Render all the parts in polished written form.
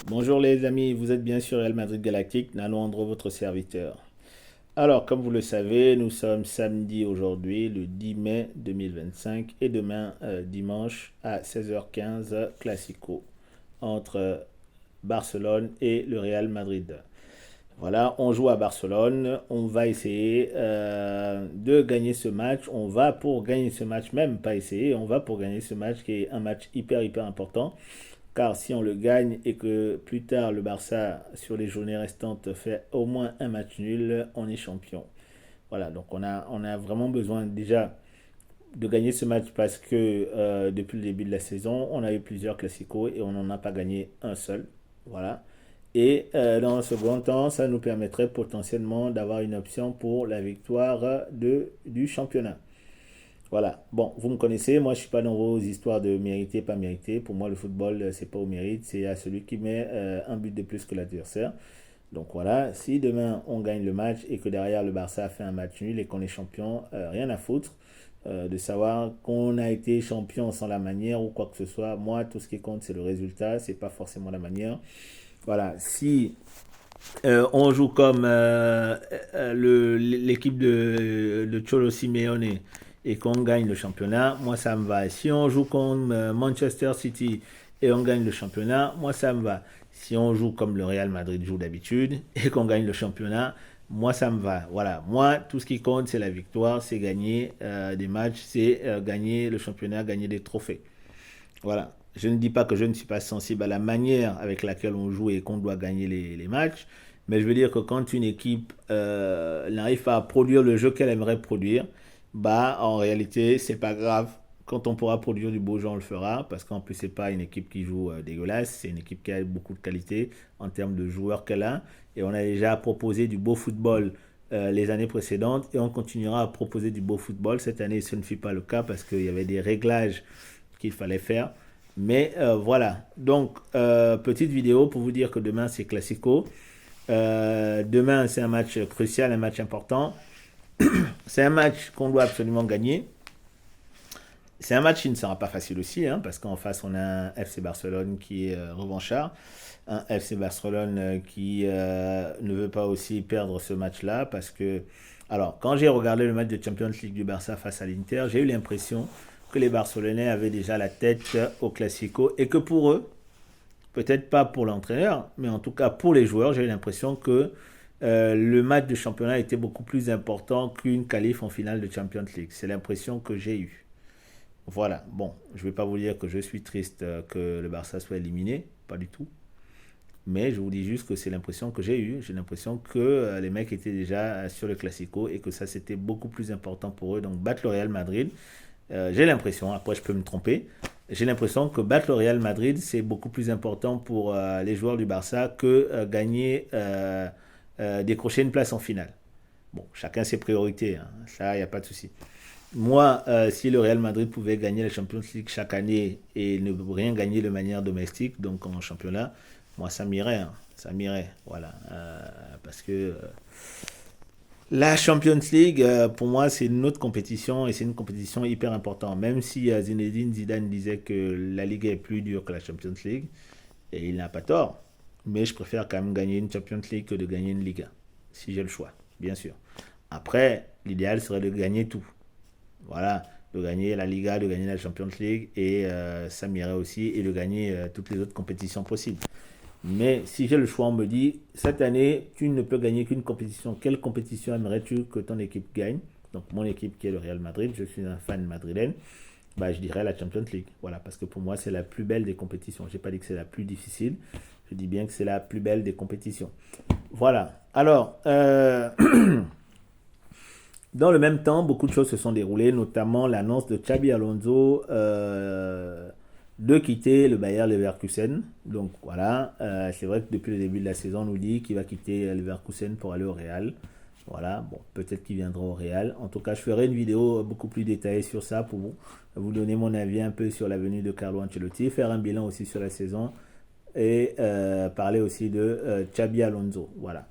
Bonjour les amis, vous êtes bien sur Real Madrid Galactique, Nano Andro, votre serviteur. Alors, comme vous le savez, nous sommes samedi aujourd'hui, le 10 mai 2025, et demain, dimanche, à 16h15, Classico, entre Barcelone et le Real Madrid. Voilà, on joue à Barcelone, on va essayer de gagner ce match, on va pour gagner ce match, même pas essayer, on va pour gagner ce match qui est un match hyper important. Car si on le gagne et que plus tard le Barça, sur les journées restantes, fait au moins un match nul, on est champion. Voilà, donc on a vraiment besoin déjà de gagner ce match parce que depuis le début de la saison, on a eu plusieurs classicos et on n'en a pas gagné un seul. Voilà. Et dans un second temps, ça nous permettrait potentiellement d'avoir une option pour la victoire du championnat. Voilà. Bon, vous me connaissez, moi je suis pas dans vos histoires de mériter, pas mériter. Pour moi, le football, c'est pas au mérite, c'est à celui qui met un but de plus que l'adversaire. Donc voilà, si demain on gagne le match et que derrière le Barça a fait un match nul et qu'on est champion, rien à foutre de savoir qu'on a été champion sans la manière ou quoi que ce soit. Moi, tout ce qui compte, c'est le résultat, c'est pas forcément la manière. Voilà, si on joue comme l'équipe de Cholo Simeone et qu'on gagne le championnat, moi ça me va. Si on joue comme Manchester City et on gagne le championnat, moi ça me va. Si on joue comme le Real Madrid joue d'habitude et qu'on gagne le championnat, moi ça me va. Voilà, moi tout ce qui compte c'est la victoire, c'est gagner des matchs, c'est gagner le championnat, gagner des trophées. Voilà. Je ne dis pas que je ne suis pas sensible à la manière avec laquelle on joue et qu'on doit gagner les matchs, mais je veux dire que quand une équipe n'arrive pas à produire le jeu qu'elle aimerait produire, bah en réalité c'est pas grave. Quand on pourra produire du beau jeu, on le fera, parce qu'en plus c'est pas une équipe qui joue dégueulasse, c'est une équipe qui a beaucoup de qualité en termes de joueurs qu'elle a, et on a déjà proposé du beau football les années précédentes, et on continuera à proposer du beau football. Cette année, ce ne fut pas le cas parce qu'il y avait des réglages qu'il fallait faire. Mais voilà. Donc, petite vidéo pour vous dire que demain, c'est Classico. Demain, c'est un match crucial, un match important. C'est un match qu'on doit absolument gagner. C'est un match qui ne sera pas facile aussi, hein, parce qu'en face, on a un FC Barcelone qui est revanchard. Un FC Barcelone qui ne veut pas aussi perdre ce match-là, parce que... Alors, quand j'ai regardé le match de Champions League du Barça face à l'Inter, j'ai eu l'impression que les Barcelonais avaient déjà la tête au Classico et que pour eux, peut-être pas pour l'entraîneur, mais en tout cas pour les joueurs, j'ai eu l'impression que le match de championnat était beaucoup plus important qu'une qualif en finale de Champions League. C'est l'impression que j'ai eue. Voilà, bon, je ne vais pas vous dire que je suis triste que le Barça soit éliminé, pas du tout. Mais je vous dis juste que c'est l'impression que j'ai eue. J'ai l'impression que les mecs étaient déjà sur le Classico et que ça c'était beaucoup plus important pour eux. Donc battre le Real Madrid, j'ai l'impression, après je peux me tromper, j'ai l'impression que battre le Real Madrid, c'est beaucoup plus important pour les joueurs du Barça que gagner, décrocher une place en finale. Bon, chacun ses priorités, hein, ça, il n'y a pas de souci. Moi, si le Real Madrid pouvait gagner la Champions League chaque année et ne rien gagner de manière domestique, donc en championnat, moi ça m'irait, hein, ça m'irait, voilà. Parce que la Champions League, pour moi, c'est une autre compétition et c'est une compétition hyper importante. Même si Zinedine Zidane disait que la Ligue est plus dure que la Champions League, et il n'a pas tort, mais je préfère quand même gagner une Champions League que de gagner une Liga, si j'ai le choix, bien sûr. Après, l'idéal serait de gagner tout. Voilà, de gagner la Liga, de gagner la Champions League, et ça m'irait aussi, et de gagner toutes les autres compétitions possibles. Mais si j'ai le choix, on me dit, cette année, tu ne peux gagner qu'une compétition. Quelle compétition aimerais-tu que ton équipe gagne? Donc mon équipe qui est le Real Madrid, je suis un fan madrilène, bah, je dirais la Champions League. Voilà, parce que pour moi, c'est la plus belle des compétitions. Je n'ai pas dit que c'est la plus difficile, je dis bien que c'est la plus belle des compétitions. Voilà. Alors, dans le même temps, beaucoup de choses se sont déroulées, notamment l'annonce de Xabi Alonso de quitter le Bayer Leverkusen. Donc voilà, c'est vrai que depuis le début de la saison, on nous dit qu'il va quitter Leverkusen pour aller au Real. Voilà, bon, peut-être qu'il viendra au Real. En tout cas, je ferai une vidéo beaucoup plus détaillée sur ça pour vous donner mon avis un peu sur la venue de Carlo Ancelotti, faire un bilan aussi sur la saison et parler aussi de Xabi Alonso, voilà,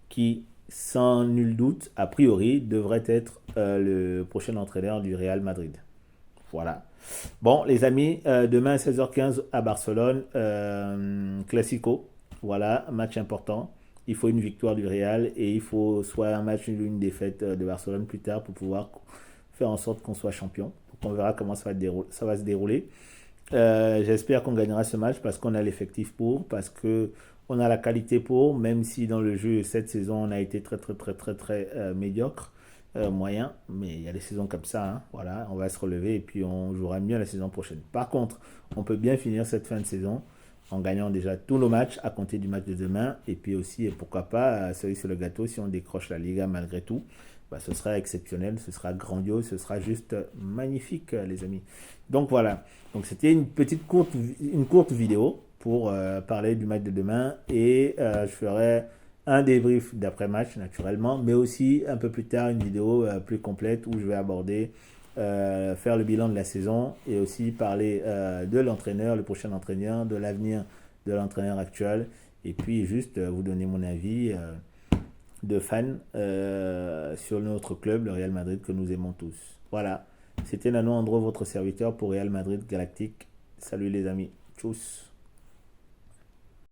qui sans nul doute, a priori, devrait être le prochain entraîneur du Real Madrid. Voilà. Bon, les amis, demain à 16h15 à Barcelone, Classico. Voilà, un match important. Il faut une victoire du Real et il faut soit un match nul ou une défaite de Barcelone plus tard pour pouvoir faire en sorte qu'on soit champion. Donc on verra comment ça va se dérouler. J'espère qu'on gagnera ce match parce qu'on a l'effectif pour, parce que on a la qualité pour, même si dans le jeu cette saison on a été très médiocre, moyen, mais il y a des saisons comme ça, hein. Voilà, on va se relever et puis on jouera mieux la saison prochaine. Par contre, on peut bien finir cette fin de saison en gagnant déjà tous nos matchs à compter du match de demain et puis aussi, et pourquoi pas, cerise sur le gâteau, si on décroche la Liga malgré tout, bah, ce sera exceptionnel, ce sera grandiose, ce sera juste magnifique, les amis. Donc voilà, donc c'était une courte vidéo pour parler du match de demain et je ferai un débrief d'après-match naturellement, mais aussi un peu plus tard une vidéo plus complète où je vais aborder, faire le bilan de la saison et aussi parler de l'entraîneur, le prochain entraîneur, de l'avenir de l'entraîneur actuel et puis juste vous donner mon avis de fan sur notre club, le Real Madrid que nous aimons tous. Voilà, c'était Nano Andro, votre serviteur pour Real Madrid Galactique. Salut les amis, tchuss.